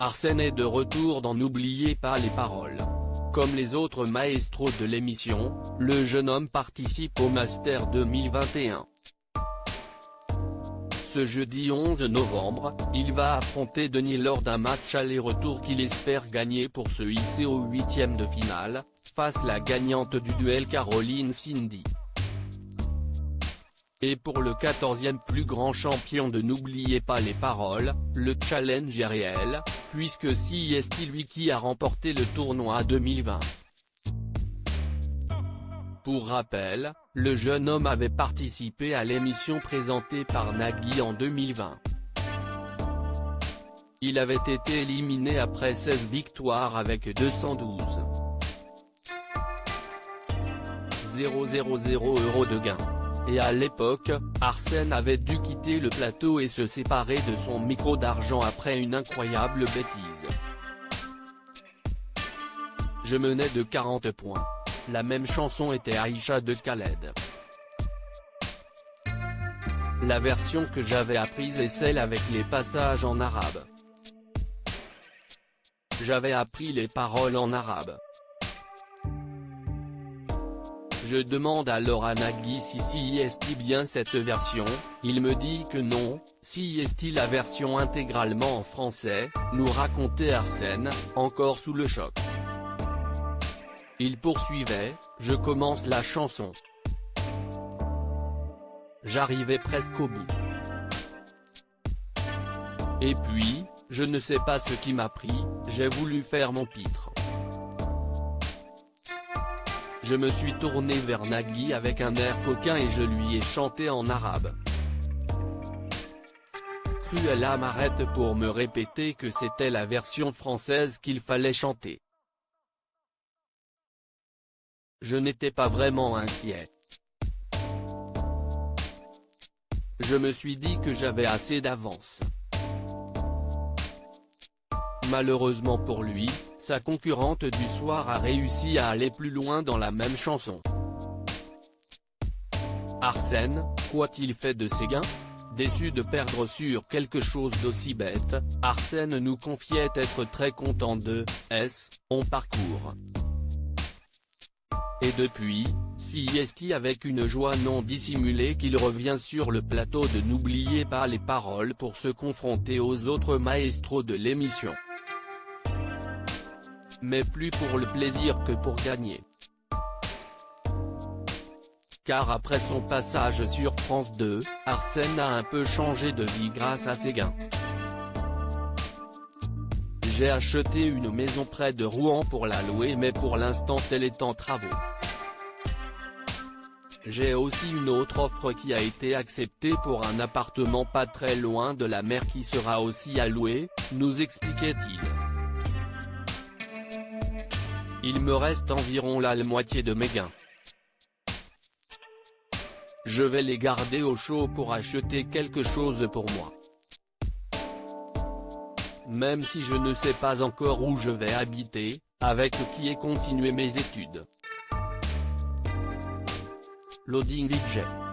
Arsène est de retour dans N'oubliez pas les paroles. Comme les autres maestros de l'émission, le jeune homme participe au Master 2021. Ce jeudi 11 novembre, il va affronter Denis lors d'un match aller-retour qu'il espère gagner pour se hisser au huitième de finale, face la gagnante du duel Caroline Cindy. Et pour le 14e plus grand champion de N'oubliez pas les paroles, le challenge est réel, puisque c'est lui qui a remporté le tournoi 2020. Pour rappel, le jeune homme avait participé à l'émission présentée par Nagui en 2020. Il avait été éliminé après 16 victoires avec 212 000 € de gain. Et à l'époque, Arsène avait dû quitter le plateau et se séparer de son micro d'argent après une incroyable bêtise. Je menais de 40 points. La même chanson était Aïcha de Khaled. La version que j'avais apprise est celle avec les passages en arabe. J'avais appris les paroles en arabe. Je demande alors à Nagui si est bien cette version, il me dit que non, si est la version intégralement en français, nous racontait Arsène, encore sous le choc. Il poursuivait, je commence la chanson. J'arrivais presque au bout. Et puis, je ne sais pas ce qui m'a pris, j'ai voulu faire mon pitre. Je me suis tourné vers Nagui avec un air coquin et je lui ai chanté en arabe. Cruella m'arrête pour me répéter que c'était la version française qu'il fallait chanter. Je n'étais pas vraiment inquiet. Je me suis dit que j'avais assez d'avance. Malheureusement pour lui, sa concurrente du soir a réussi à aller plus loin dans la même chanson. Arsène, qu'a-t-il fait de ses gains? Déçu de perdre sur quelque chose d'aussi bête, Arsène nous confiait être très content de son parcours. Et depuis, c'est avec une joie non dissimulée qu'il revient sur le plateau de N'oubliez pas les paroles pour se confronter aux autres maestros de l'émission. Mais plus pour le plaisir que pour gagner. Car après son passage sur France 2, Arsène a un peu changé de vie grâce à ses gains. J'ai acheté une maison près de Rouen pour la louer mais pour l'instant elle est en travaux. J'ai aussi une autre offre qui a été acceptée pour un appartement pas très loin de la mer qui sera aussi à louer, nous expliquait-il. Il me reste environ la moitié de mes gains. Je vais les garder au chaud pour acheter quelque chose pour moi. Même si je ne sais pas encore où je vais habiter, avec qui et continuer mes études. Loading VJ.